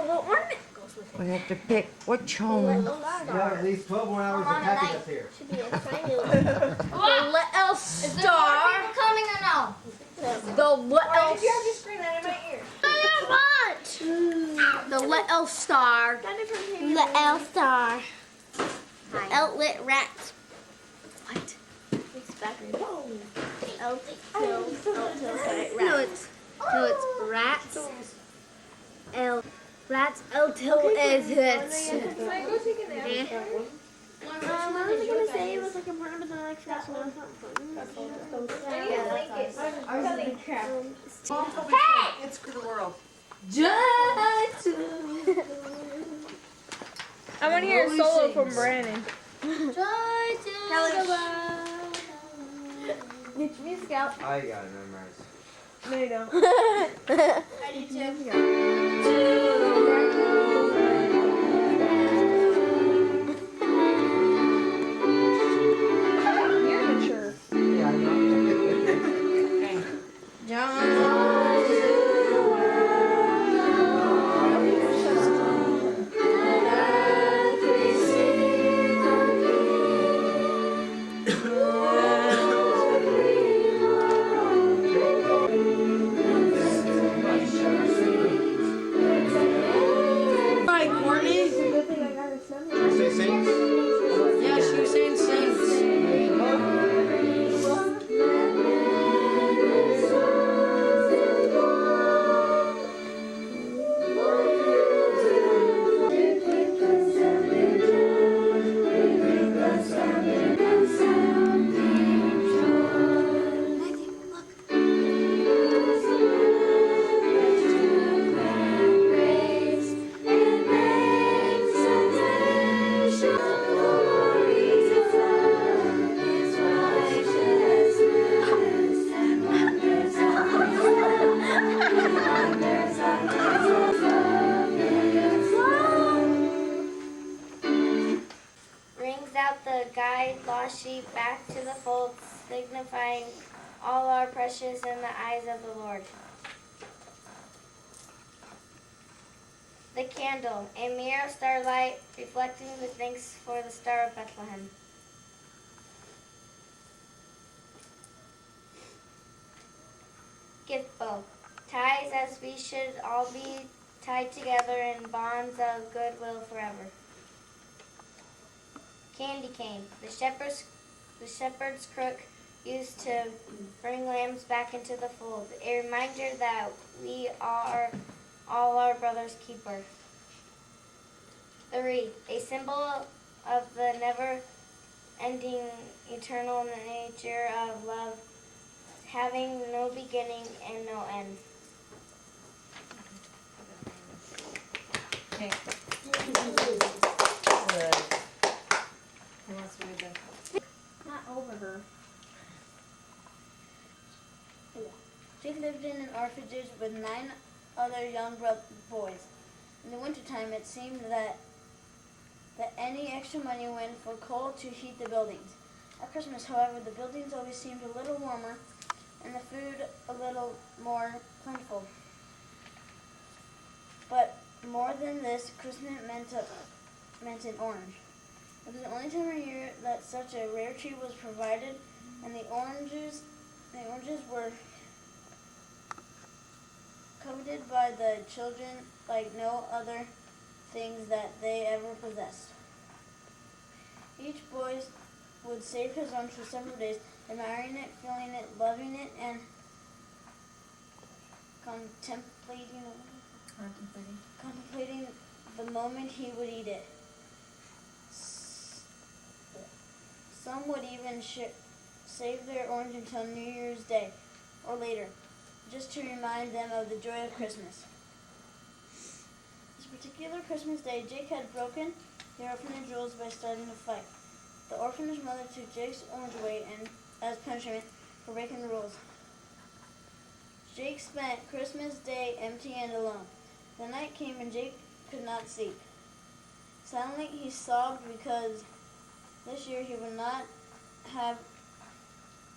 little ornament goes with it. We have to pick which home. You have at least 12 more hours of packing up here. Should be a triangular. The little star. Is there more people coming or no? The little. Did you have to scream that in my ear? The little star. Little star. Outlet rat. What? It's backwards. No, it's rats. Rats. L-till is it. Can I go take a nap? I was gonna say it was like important, but then I like forgot to know it's not important. Hey! It's for the world. I want to hear a solo from Brandon. Get your music out. I got it memorized. No, you don't. I do too. You're mature. Yeah, I know. Right, Courtney? Say saints. Yeah, she was saying saints. Brings out the guide lost sheep back to the fold, signifying all are precious in the eyes of the Lord. The candle, a mirror of starlight, reflecting the thanks for the star of Bethlehem. Gift bow, ties as we should all be tied together in bonds of goodwill forever. Candy cane, the shepherd's crook used to bring lambs back into the fold, a reminder that we are all our brother's keeper. The wreath, a symbol of the never-ending eternal nature of love, having no beginning and no end. Okay. Who wants to read that? Not over her. Jake lived in an orphanage with 9 other young boys. In the wintertime, it seemed that any extra money went for coal to heat the buildings. At Christmas, however, the buildings always seemed a little warmer and the food a little more plentiful. But more than this, Christmas meant an orange. It was the only time of year that such a rare treat was provided, and the oranges were coveted by the children like no other things that they ever possessed. Each boy would save his orange for several days, admiring it, feeling it, loving it, and contemplating the moment he would eat it. Some would even save their orange until New Year's Day or later, just to remind them of the joy of Christmas. This particular Christmas day, Jake had broken the orphanage rules by starting a fight. The orphanage mother took Jake's orange away and as punishment for breaking the rules. Jake spent Christmas Day empty and alone. The night came and Jake could not sleep. Suddenly he sobbed because this year he would not have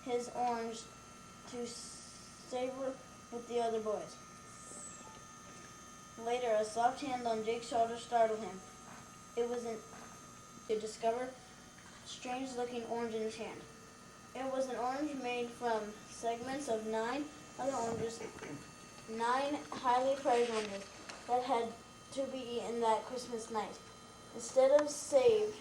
his orange to savor with the other boys. Later, a soft hand on Jake's shoulder startled him. It was to discover a strange-looking orange in his hand. It was an orange made from segments of 9 other oranges, 9 highly prized oranges that had to be eaten that Christmas night. Instead of saved,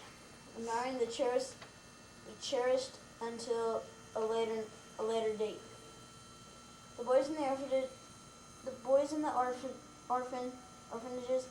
marrying the cherished until a later date. The boys in the orphanages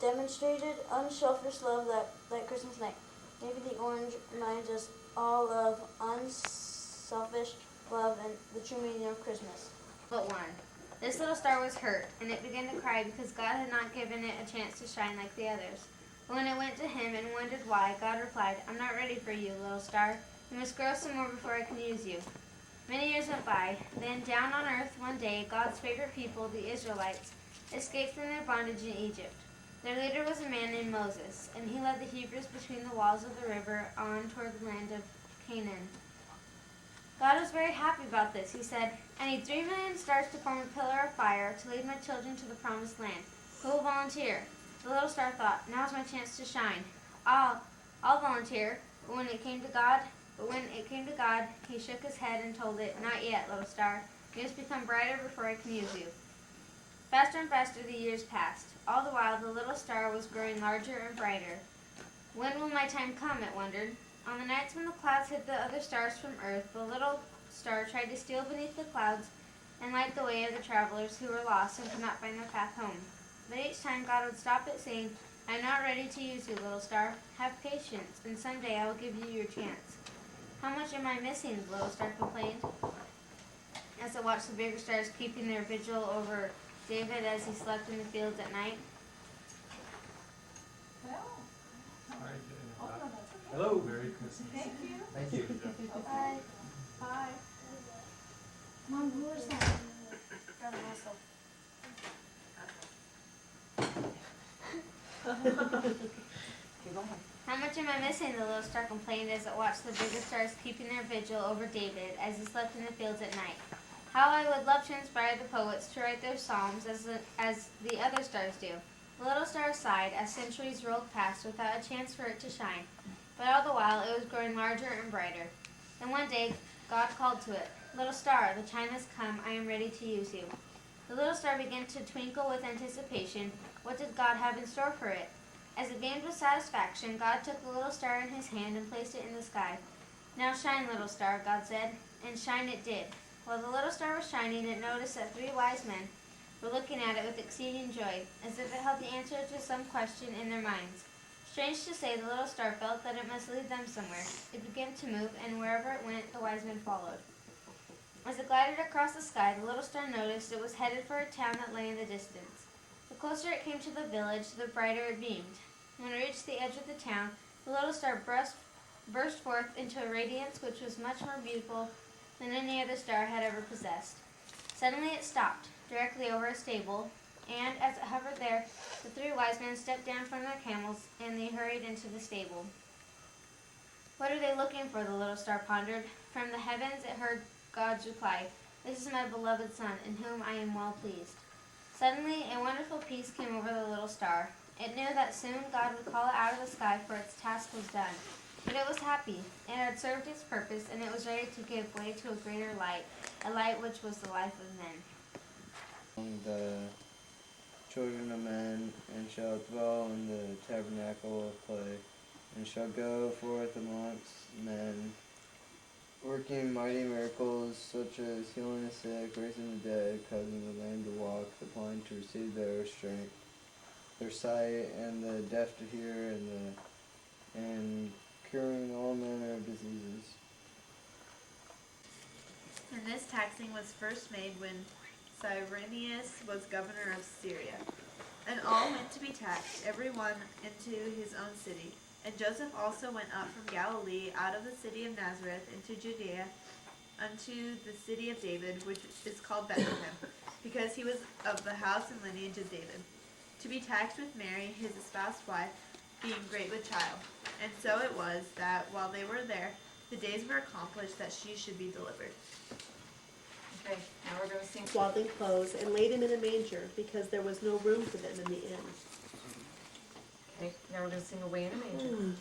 demonstrated unselfish love that Christmas night. Maybe the orange reminds us all of unselfish love and the true meaning of Christmas. But one. This little star was hurt, and it began to cry because God had not given it a chance to shine like the others. But when it went to him and wondered why, God replied, "I'm not ready for you, little star. You must grow some more before I can use you." Many years went by. Then down on earth one day, God's favorite people, the Israelites, escaped from their bondage in Egypt. Their leader was a man named Moses, and he led the Hebrews between the walls of the river on toward the land of Canaan. God was very happy about this. He said, "I need 3 million stars to form a pillar of fire to lead my children to the promised land. Who will volunteer?" The little star thought, "Now's my chance to shine. I'll volunteer." But when it came to God, he shook his head and told it, "Not yet, little star. You must become brighter before I can use you." Faster and faster the years passed. All the while, the little star was growing larger and brighter. When will my time come? It wondered. On the nights when the clouds hid the other stars from earth, the little star tried to steal beneath the clouds and light the way of the travelers who were lost and could not find their path home. But each time God would stop it, saying, "I'm not ready to use you, little star. Have patience, and someday I will give you your chance." "How much am I missing?" the little star complained, as it watched the bigger stars keeping their vigil over David as he slept in the fields at night. Hello, Merry Christmas. Thank you. Bye. Bye. Mom, who is that? Grab a muscle. Okay, go ahead. "How much am I missing?" the little star complained as it watched the bigger stars keeping their vigil over David as he slept in the fields at night. "How I would love to inspire the poets to write their psalms as the other stars do." The little star sighed as centuries rolled past without a chance for it to shine, but all the while it was growing larger and brighter. Then one day God called to it, "Little star, the time has come. I am ready to use you." The little star began to twinkle with anticipation. What did God have in store for it? As it beamed with satisfaction, God took the little star in his hand and placed it in the sky. "Now shine, little star," God said, and shine it did. While the little star was shining, it noticed that 3 wise men were looking at it with exceeding joy, as if it held the answer to some question in their minds. Strange to say, the little star felt that it must lead them somewhere. It began to move, and wherever it went, the wise men followed. As it glided across the sky, the little star noticed it was headed for a town that lay in the distance. The closer it came to the village, the brighter it beamed. When it reached the edge of the town, the little star burst forth into a radiance which was much more beautiful than any other star had ever possessed. Suddenly it stopped, directly over a stable, and as it hovered there, the 3 wise men stepped down from their camels, and they hurried into the stable. "What are they looking for?" the little star pondered. From the heavens it heard God's reply, "This is my beloved Son, in whom I am well pleased." Suddenly a wonderful peace came over the little star. It knew that soon God would call it out of the sky, for its task was done. But it was happy. It had served its purpose, and it was ready to give way to a greater light, a light which was the life of men. The children of men, and shall dwell in the tabernacle of clay, and shall go forth amongst men, working mighty miracles, such as healing the sick, raising the dead, causing the lame to walk, the blind to receive their strength, their sight, and the deaf to hear, and curing all manner of diseases. And this taxing was first made when Cyrenius was governor of Syria. And all went to be taxed, every one into his own city. And Joseph also went up from Galilee out of the city of Nazareth into Judea unto the city of David, which is called Bethlehem, because he was of the house and lineage of David, to be taxed with Mary, his espoused wife, being great with child. And so it was that while they were there, the days were accomplished that she should be delivered. Okay, now we're gonna sing. Swaddling clothes, and laid him in a manger, because there was no room for them in the inn. Okay, now we're gonna sing Away in a Manger.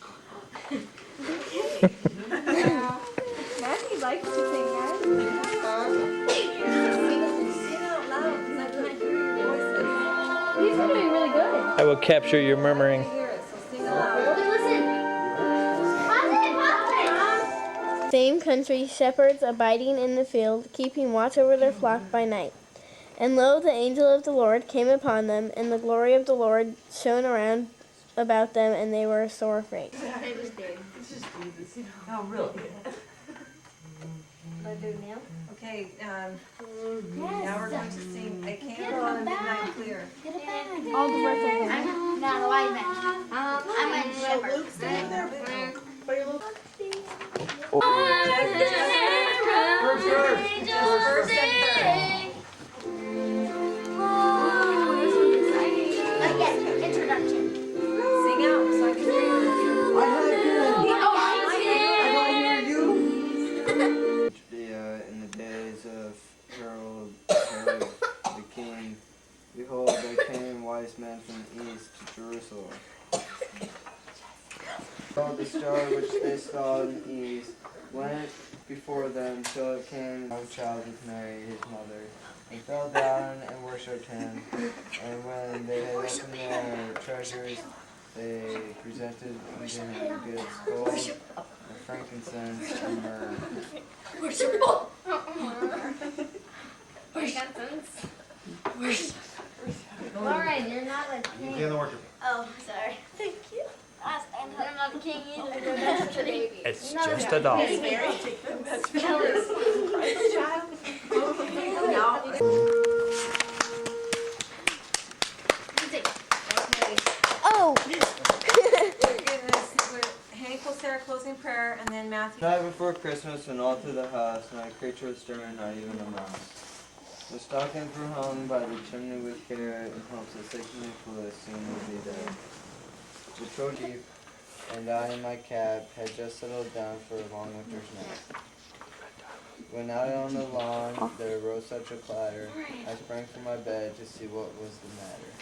Matthew likes to sing, guys. Sing out loud, because I can't hear your voices. He's doing really good. I will capture your murmuring. I can hear it, so sing aloud. Same country, shepherds abiding in the field, keeping watch over their flock by night. And lo, the angel of the Lord came upon them, and the glory of the Lord shone around about them, and they were sore afraid. They just did. Oh, really? What do now? Okay, now we're going to sing A Candle on a Midnight Clear. All the birthdays. I'm not a wise man. I'm a shepherd. First and third. Introduction. Sing out so I can hear you. I don't hear you. In the days of Herod the king, behold, there came wise men from the east to Jerusalem. So the star which they saw in the east went before them till it came a child with Mary his mother, and fell down and worshipped him. And when they had opened their treasures, they presented unto him gifts, gold, and frankincense, and myrrh. Lauren, you're not a You king. do the worship. Oh, sorry. Thank you. You're not a king either. That's the baby. It's just a doll. Oh! Hank will say our closing prayer, and then Matthew. The night before Christmas, and all through the house, not a creature was stirring, not even a mouse. The stockings were hung by the chimney with care, in hopes that St. Nicholas soon would be there. The Troji and I in my cab had just settled down for a long winter's nap. When out on the lawn there arose such a clatter, I sprang from my bed to see what was the matter.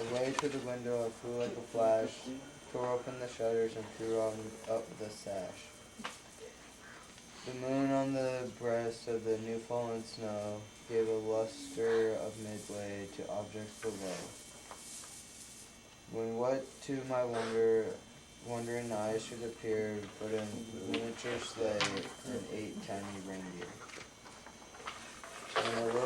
Away to the window I flew like a flash, tore open the shutters and threw up the sash. The moon on the breast of the new fallen snow gave a luster of midway to objects below. When what to my wondering eyes should appear but a miniature sleigh and 8 tiny reindeer. And with a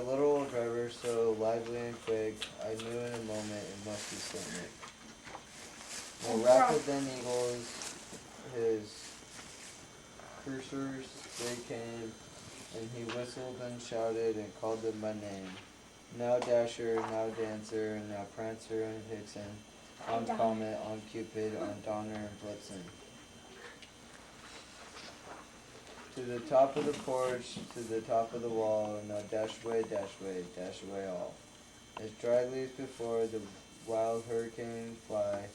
little old driver so lively and quick, I knew in a moment it must be St. Nick. More rapid than eagles, his cursors they came, and he whistled and shouted and called them by name. Now Dasher, now Dancer, now Prancer and Vixen, on Comet, on Cupid, on Donner and Blitzen. To the top of the porch, to the top of the wall, now dash away all. As dry leaves before the wild hurricane fly,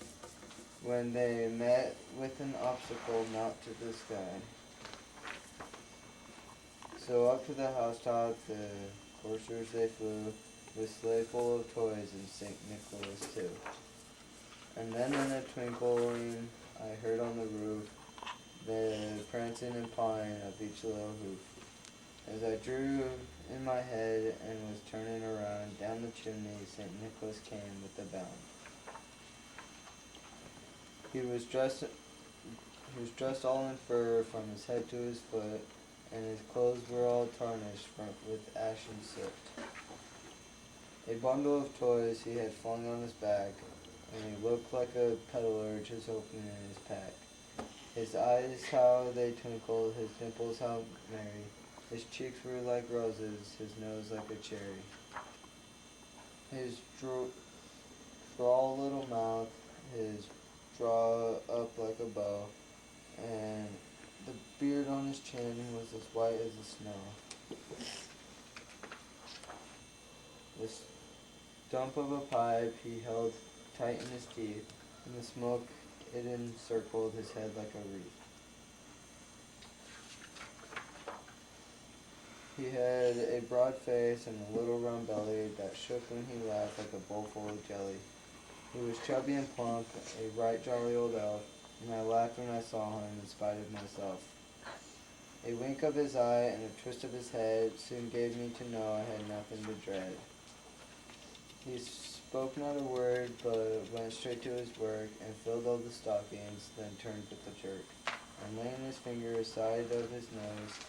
when they met with an obstacle not to the sky. So up to the housetop the coursers they flew, with sleigh full of toys and St. Nicholas too. And then in a twinkling I heard on the roof the prancing and pawing of each little hoof. As I drew in my head and was turning around, down the chimney St. Nicholas came with a bound. He was dressed all in fur from his head to his foot, and his clothes were all tarnished with ashen soot. A bundle of toys he had flung on his back, and he looked like a peddler just opening his pack. His eyes, how they twinkled, his dimples, how merry. His cheeks were like roses, his nose like a cherry. His droll little mouth, his draw up like a bow, and the beard on his chin was as white as the snow. The stump of a pipe he held tight in his teeth, and the smoke it encircled his head like a wreath. He had a broad face and a little round belly that shook when he laughed like a bowl full of jelly. He was chubby and plump, a right jolly old elf, and I laughed when I saw him in spite of myself. A wink of his eye and a twist of his head soon gave me to know I had nothing to dread. He spoke not a word, but went straight to his work and filled all the stockings, then turned with a jerk, and laying his finger aside of his nose,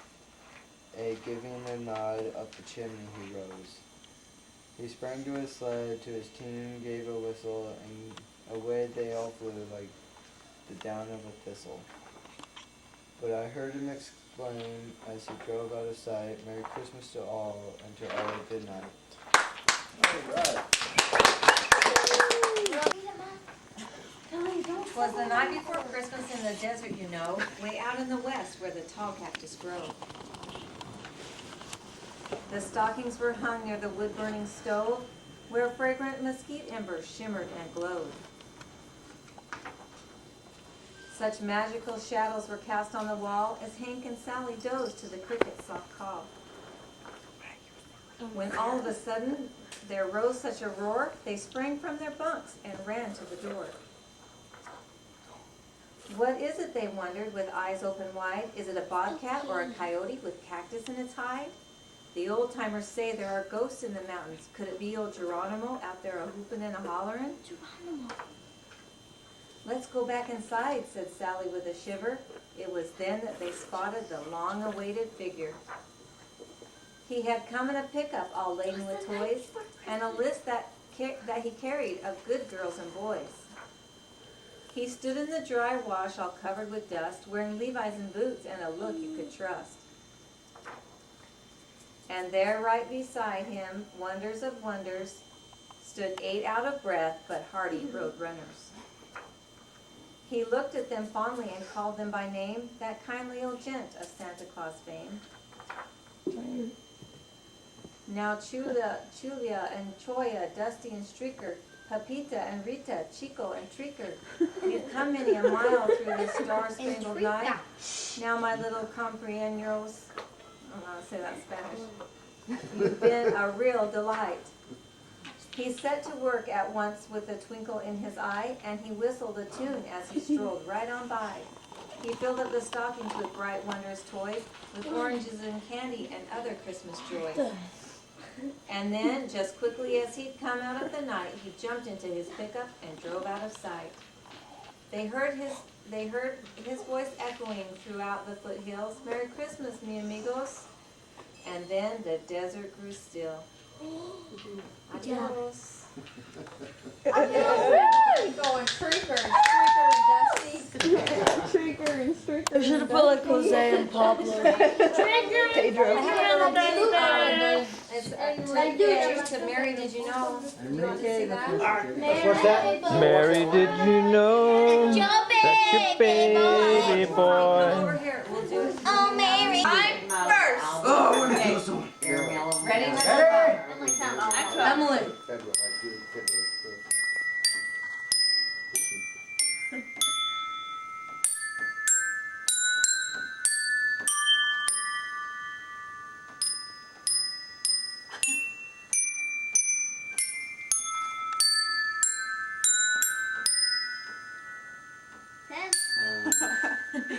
giving a nod up the chimney he rose. He sprang to his sled, to his team gave a whistle, and away they all flew like the down of a thistle. But I heard him exclaim as he drove out of sight, "Merry Christmas to all, and to all a good night." All right. Was the night before Christmas in the desert, you know, way out in the west where the tall cactus grow. The stockings were hung near the wood-burning stove, where fragrant mesquite embers shimmered and glowed. Such magical shadows were cast on the wall as Hank and Sally dozed to the cricket's soft call. When all of a sudden there rose such a roar, they sprang from their bunks and ran to the door. What is it, they wondered, with eyes open wide? Is it a bobcat or a coyote with cactus in its hide? The old-timers say there are ghosts in the mountains. Could it be old Geronimo out there a-hoopin' and a-hollerin'? Let's go back inside, said Sally with a shiver. It was then that they spotted the long-awaited figure. He had come in a pickup all laden with toys and a list that he carried of good girls and boys. He stood in the dry wash all covered with dust, wearing Levi's and boots and a look you could trust. And there right beside him, wonders of wonders, stood 8 out of breath but hardy road runners. He looked at them fondly and called them by name, that kindly old gent of Santa Claus fame. Now Julia and Choya, Dusty and Streaker, Pepita and Rita, Chico and Treaker, you've come many a mile through this star-spangled night. Now my little comprieros, I don't know how to say that in Spanish, you've been a real delight. He set to work at once with a twinkle in his eye, and he whistled a tune as he strolled right on by. He filled up the stockings with bright, wondrous toys, with oranges and candy and other Christmas joys. And then, just quickly as he'd come out of the night, he jumped into his pickup and drove out of sight. They heard his voice echoing throughout the foothills, "Merry Christmas, mi amigos." And then the desert grew still. Adios. Going Treaker, Dusty. Treaker and Streaker. I should have put like Jose and Pablo. Pedro. It's engaged to Mary, did you know? Do you want to see that? What's that? Mary, did you know that your baby Come boy? over here, we'll do it. Oh, Mary. I'm first. Oh, we're gonna do some. Ready? Ready? Emily.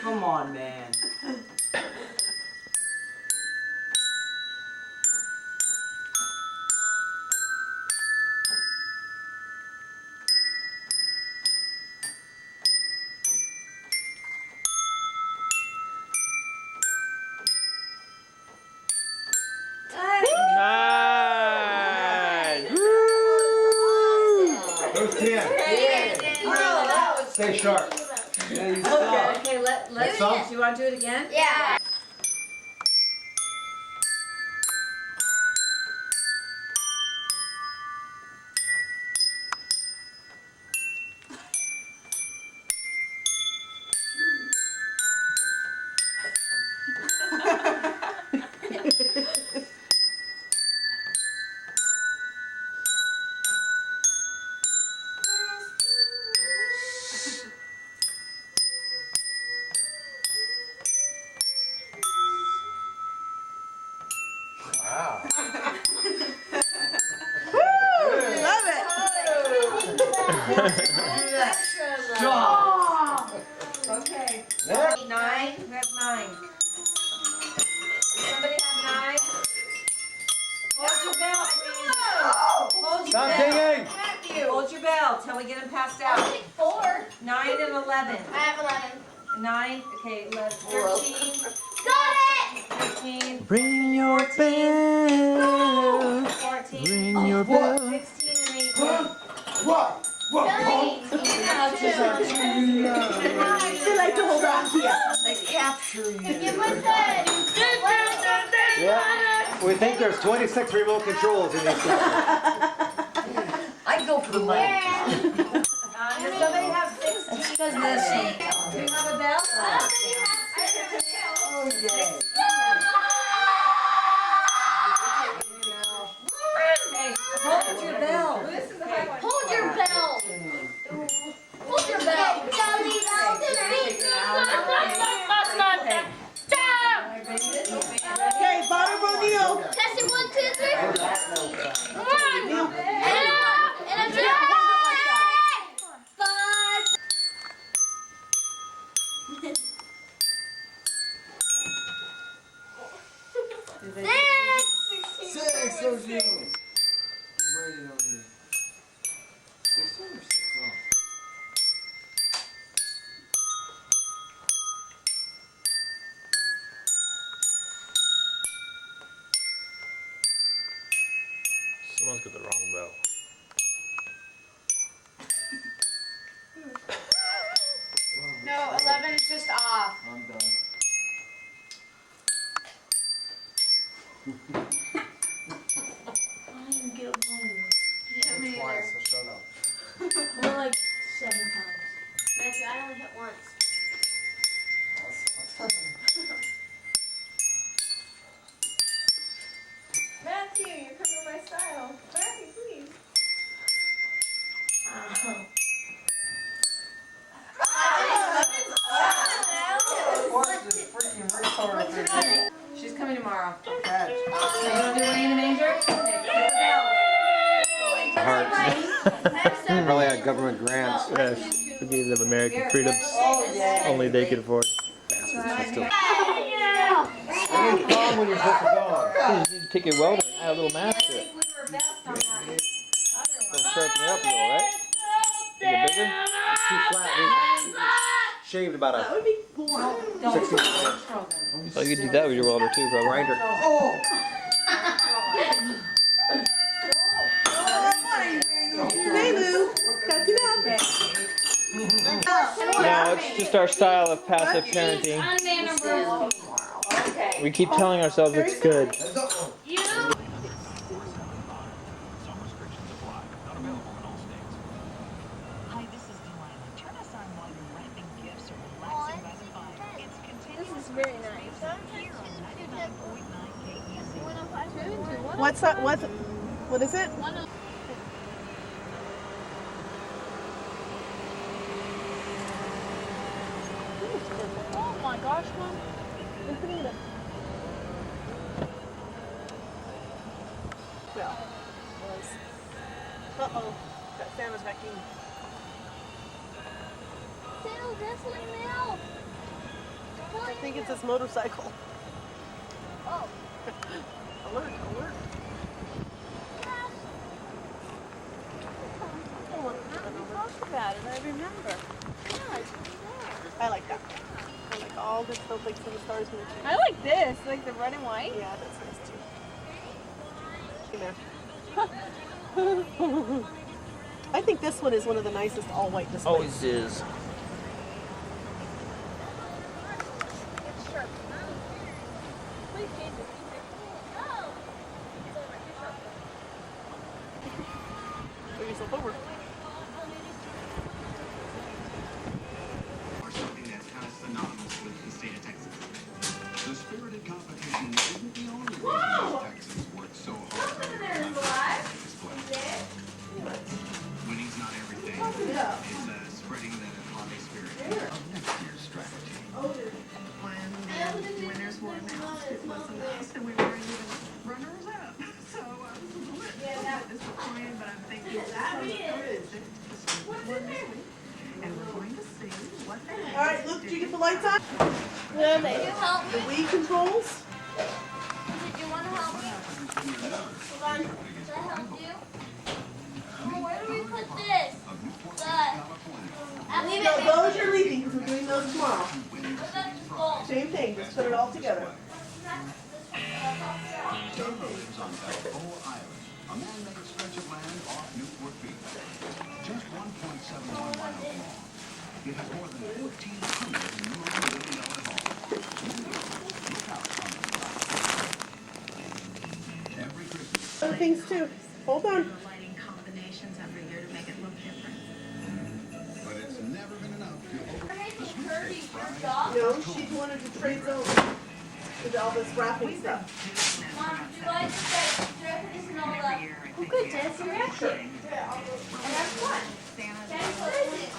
Come on, man. Nice! Those 10. Stay sharp. Okay, let's, Next song? do you want to do it again? Yeah. bell till we get them passed out. 9 and 11. I have 11. 9, okay, 11, 13, Got it! 15, Ring your bell. 14, Ring your bell. 16 and 18. They like to hold on to you. They capture you. Give my head. Yeah. We think there's 26 remote controls in this. I'd go for the money. So they have 16. That's because of this. Do you have a bell? Hey, hold your bell. Hold your bell. Hold your bell. Okay, bottom row Neil. Testing 1, 2, 3. Come on. And a drop. 5. Six, those you. Rated on you. 16 or 6? Oh. Someone's got the wrong bell. No, 11 is just off. I'm done. Yeah, me either. So shut up. More like 7 times. Matthew, I only hit once. Matthew, you're coming my style. Matthew, please. She's coming tomorrow. Catch. You want to do Winnie in the Manger? Okay, get the bell. Hearts. Probably had government grants. Yes, we gave them American freedoms. Only they could afford. Still. I need to call when you're supposed to go. You just need to take your welder and add a little mass to it. We were best on that. Don't sharpen it up a little, right? Make it bigger? Too flat. We shaved about That a would be boring. 16 Oh, you could do that with your welder too, probably. grinder. Hey, Lou. Catch it up. No, it's just our style of passive parenting. We keep telling ourselves it's good. This is very nice. What's that? What is it? Oh my gosh, Mom. Look at it. Well, uh-oh. That Santa's vacuum. Santa's wrestling now. I think it's his motorcycle. Oh. Alert, alert. Oh, we talked about it. I remember. Yeah, it's there. I like that. I like all the snowflakes and the stars and the trees. I like this, like the red and white. Yeah, that's nice too. Come there. I think this one is one of the nicest all-white displays. Always is. Please change it. Move yourself over. Or something that's kind of synonymous with the state of Texas. The spirited competition isn't the only reason Texans work so hard to display. Winning's not everything. It's spreading the holiday spirit of next year's strategy. When the winners were announced, it was announced, and we weren't even runners-up. So I was a little bit disappointed, but I'm thinking and we're going to see what they All right, Luke, did you get the lights on? Will they help me? The Wii controls? Did you want to help me? Hold on. Can I help you? Oh, where do we put this? No, those you're leaving because we're doing those tomorrow. Same thing, just put it all together. John lives on Balboa Island, a man-made stretch of land off Newport Beach. Just 1.71 miles long. It has more than 1,400 multi-million-dollar homes. Look out on the side. Every Christmas. Other things too. Hold on. Lighting combinations every year to make it look different. But it's never been enough to No, she wanted to trade those with all this wrapping stuff. Mom, do I just like throw this and all that? Oh, good, Jess, you're after. And that's fun. Jess, what is it?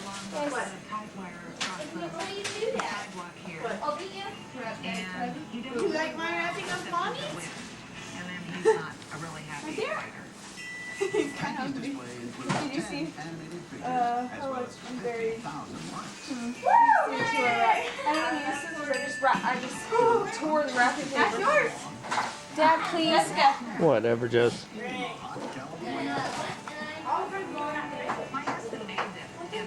What? What do you do that? I'll beat you. You like my wrapping of mommy? And then he's not a really happy fighter. He's kind of ugly. Did you see how much I'm buried? I don't use scissors. I just tore the wrapping paper. That's yours. Dad, please. Whatever, Jess.